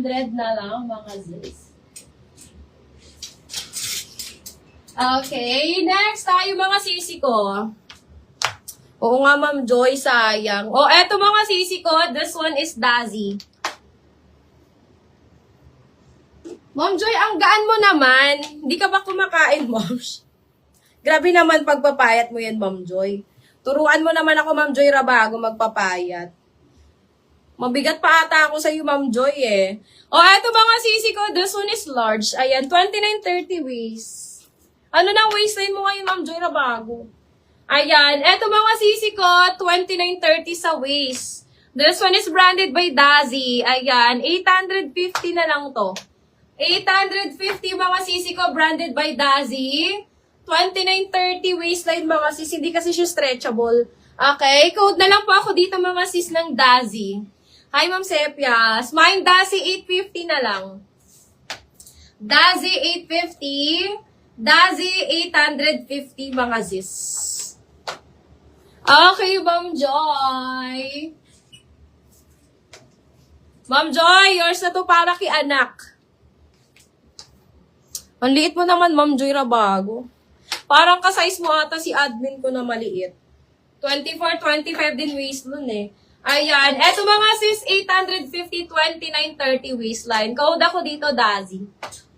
800 na lang mga sis. Okay, next tayo mga sisi ko. Oo nga, Ma'am Joy, sayang. O, eto mga sisi ko, this one is Dazi. Ma'am Joy, ang gaan mo naman. Hindi ka ba kumakain, Ma'am? Grabe naman pagpapayat mo yan, Ma'am Joy. Turuan mo naman ako, Ma'am Joy, bago magpapayat. Mabigat pa ata ako sa iyo, Ma'am Joy, eh. O, eto mga sisi ko, this one is large. Ayan, 29-30 waist. Ano na waistline mo ngayon, Ma'am Joy, bago? Ayan, eto mga sisi ko, 29-30 sa waist. This one is branded by Dazi. Ayan, 850 na lang to. 850 mga sisi ko, branded by Dazi. 29-30 waistline mga sis, hindi kasi siya stretchable. Okay, code na lang po ako dito mga sis ng Dazi. Hi Ma'am Sepias. Mine Dazi 850 na lang. Dazi 850. Dazi 850 mga sis. Okay, Ma'am Joy. Ma'am Joy, yours na to para kay anak. Ang liit mo naman, Ma'am Joy, bago. Parang ka-size mo ata si admin ko na maliit. 24-25 din waist nun eh. Ayan. Eto mga sis, 850, 29-30 waistline. Code ako dito, Dazi.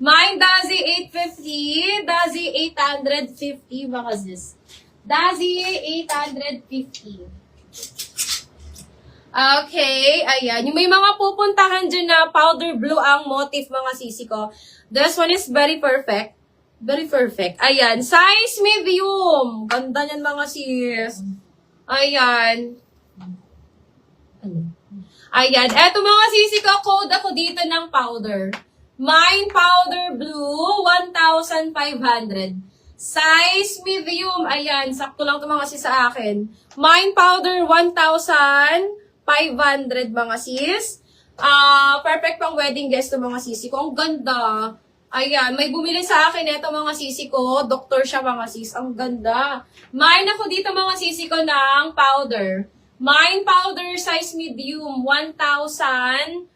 Mine, Dazi 850. Dazi 850 mga sis. Dazi 850. Okay. Ayan. Yung may mga pupuntahan dyan na powder blue ang motif mga sisi ko. This one is very perfect. Very perfect. Ayan. Size medium. Ganda niyan mga sis. Ayan. Ayan. Eto mga sisi ko, code ako dito ng powder. Mine powder blue, 1,500. Size medium. Ayan. Sakto lang ito mga sis sa akin. Mine powder, 1,500 mga sis. Perfect pang wedding guest to mga sisi ko. Ang ganda. Ayan, may bumili sa akin ito mga sisi ko. Doktor siya mga sis. Ang ganda. Mine ako dito mga sisi ko ng powder. Mine powder size medium, 1,500.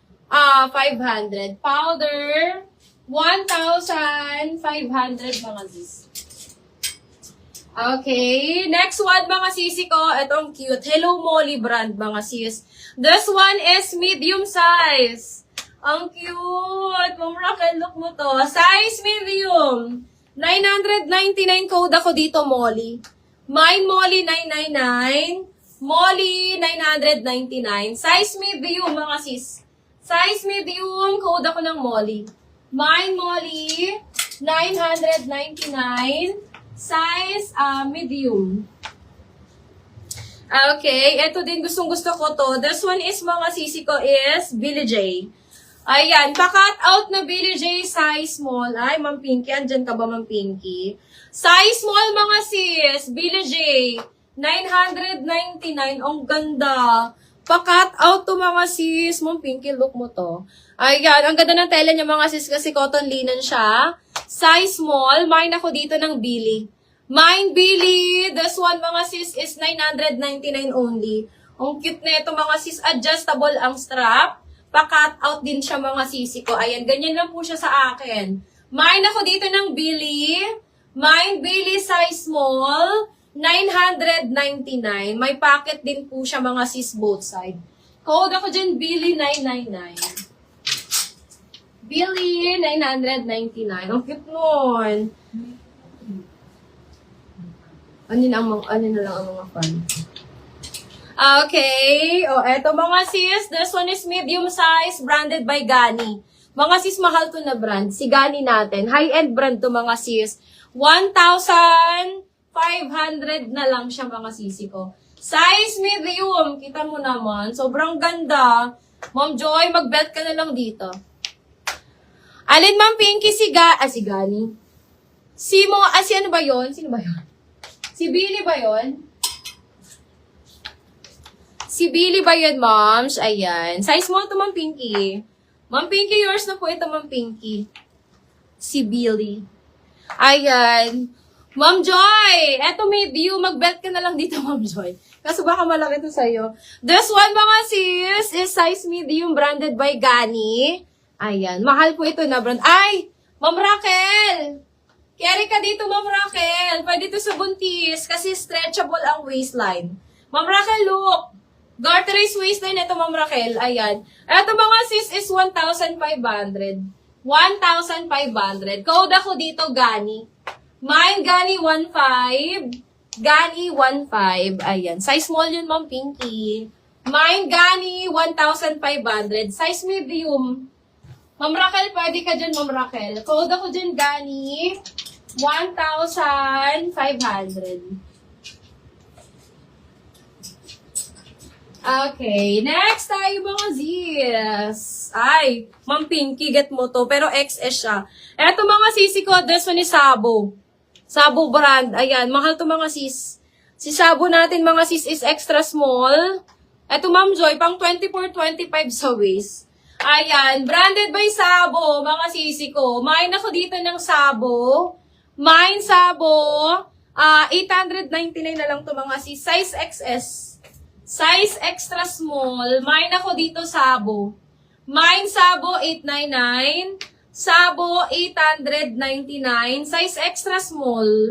Powder, 1,500 mga sis. Okay, next one mga sisi ko. Itong cute. Hello Molly brand mga sis. This one is medium size. Ang cute! Ma'am Raquel, look mo to. Size medium. 999 code ako dito, Molly. Mine, Molly, 999. Molly, 999. Size medium, mga sis. Size medium, code ako ng Molly. Mine, Molly, 999. Size medium. Okay, ito din gustong-gusto ko to. This one is, mga sisi ko, is Billie J. Ayan, pa-cut out na Billie J size small. Ay, Ma'am Pinky, andyan ka ba, Ma'am Pinky? Size small, mga sis. Billie J, 999. Ang ganda. Pa-cut out to, mga sis. Ma'am Pinky, look mo to. Ayan, ang ganda ng tela niya, mga sis, kasi cotton linen siya. Size small. Mine ako dito ng Billie. Mine, Billie. This one, mga sis, is 999 only. Ang cute na ito, mga sis. Adjustable ang strap. Pa-cut out din siya mga sisi ko. Ayan, ganyan lang po siya sa akin. Mine ako dito ng Billie. Mine, Billie size small. 999. May pocket din po siya mga sis both side. Code ako dyan, Billie 999. Billie 999. Ang cute nun. Ano na lang ang mga fan. Okay. O, eto mga sis. This one is medium size, branded by Gani. Mga sis, mahal to na brand. Si Gani natin. High-end brand to mga sis. 1,500 na lang siya mga sisi ko. Size medium. Kita mo naman. Sobrang ganda. Ma'am Joy, mag-belt ka na lang dito. Alin, Ma'am Pinky, si Gani. Si ano ba yun? Sino ba yun? Si Billie ba yun? Si Billie ba yun, moms? Ayan. Size mo to, Ma'am Pinky. Ma'am Pinky, yours na po ito, Ma'am Pinky. Si Billie. Ayan. Ma'am Joy! Eto medium. Mag-belt ka na lang dito, Ma'am Joy. Kaso baka malaki to sa'yo. This one, mga sis, is size medium branded by Gani. Ayan. Mahal po ito na brand. Ay! Ma'am Raquel! Carry ka dito, Ma'am Raquel. Pwede ito sa buntis kasi stretchable ang waistline. Ma'am Raquel, look! Garterized waistline ito, Ma'am Raquel. Ayan. Ito mga sis is 1,500. 1,500. Code ako dito, Gani. Mine, Gani 1,500. Gani 1,500. Ayan. Size small yun, Ma'am Pinky. Mine, Gani 1,500. Size medium. Ma'am Raquel, pwede ka dyan, Ma'am Raquel. Code ako dyan, Gani. 1,500. Okay, next tayo mga zis. Ay, Ma'am Pinky, get mo to. Pero XS siya. Eto mga sisi ko, this one is Sabo. Sabo brand. Ayan, mahal to mga sis. Si Sabo natin mga sis is extra small. Eto Ma'am Joy, pang 24-25 sa waist. Ayan, branded by Sabo, mga sisi ko. Mine ako dito ng Sabo. Mine Sabo. 899 na lang to mga sis. Size XS. Size extra small. Mine ako dito Sabo. Mine Sabo 899. Sabo 899. Size extra small.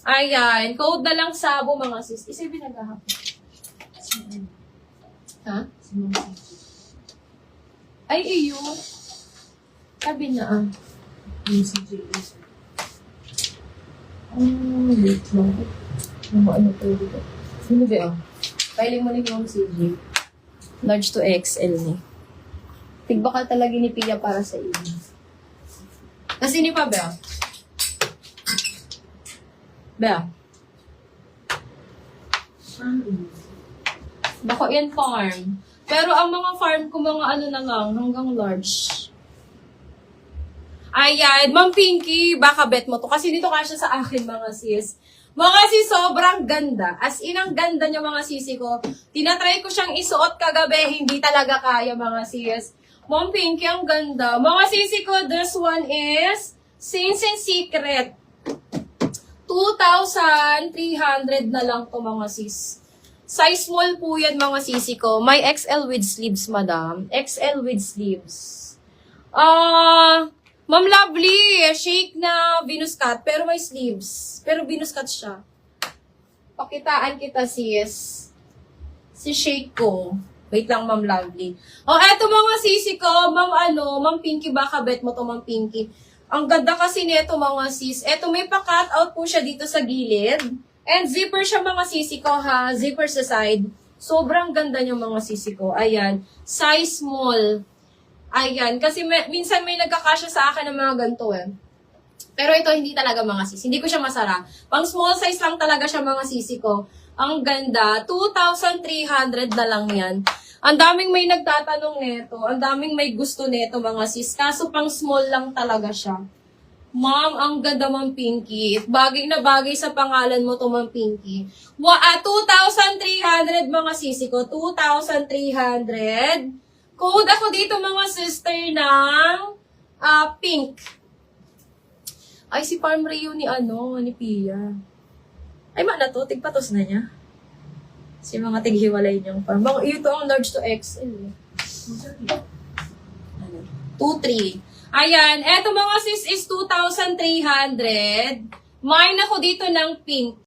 Ayan. Code na lang Sabo mga sis. Isipin na gahapon. Ha? Ay, iyo. Sabi na ah. Wait lang. Ano to dito? Sino ba ah? Kailing mo rin yung CJ. Large to XL ni. Tigbaka talaga ni Pia para sa iyo. Kasi ni pa, Bea? Bea? Bako yan farm. Pero ang mga farm ko, mga ano na lang, hanggang large. Ayan, Ma'am Pinky, baka bet mo to. Kasi dito kasya sa akin, mga sis. Mga sis, sobrang ganda. As in, ang ganda niya, mga sisi ko. Tinatry ko siyang isuot kagabi, hindi talaga kaya, mga sis. Ma'am Pinky, ang ganda. Mga sisi ko, this one is Saints and Secret. 2,300 na lang to, mga sis. Size small po yan, mga sisi ko. May XL with sleeves, madam. XL with sleeves. Ma'am Lovely, shake na Venus cut, pero may sleeves. Pero Venus cut siya. Pakitaan kita, sis. Si shake ko. Wait lang, Ma'am Lovely. Eto mga sisi ko, Ma'am Pinky, baka bet mo to, Ma'am Pinky. Ang ganda kasi nito, mga sis. Eto, may pa-cut out po siya dito sa gilid. And zipper siya, mga sisi ko, ha. Zipper sa side. Sobrang ganda niyo, mga sisi ko. Ayan. Size small. Ayan, kasi minsan may nagkakasya sa akin ng mga ganito eh. Pero ito hindi talaga, mga sis. Hindi ko siya masara. Pang small size lang talaga siya, mga sisi ko. Ang ganda. 2,300 na lang yan. Ang daming may nagtatanong nito. Ang daming may gusto nito, mga sis. Kaso pang small lang talaga siya. Ma'am, ang ganda, Ma'am Pinky. Bagay na bagay sa pangalan mo to, Ma'am Pinky. 2,300, mga sisi ko. 2,300. Code ako dito, mga sister, ng pink. Ay, si Farm Rio ni Pia. Ay, na to, tigpatos na niya. Si mga tighiwalay niyang farm. Ito ang large to XL. 2,300. Ayan, eto mga sis is 2,300. Mine ako dito ng pink.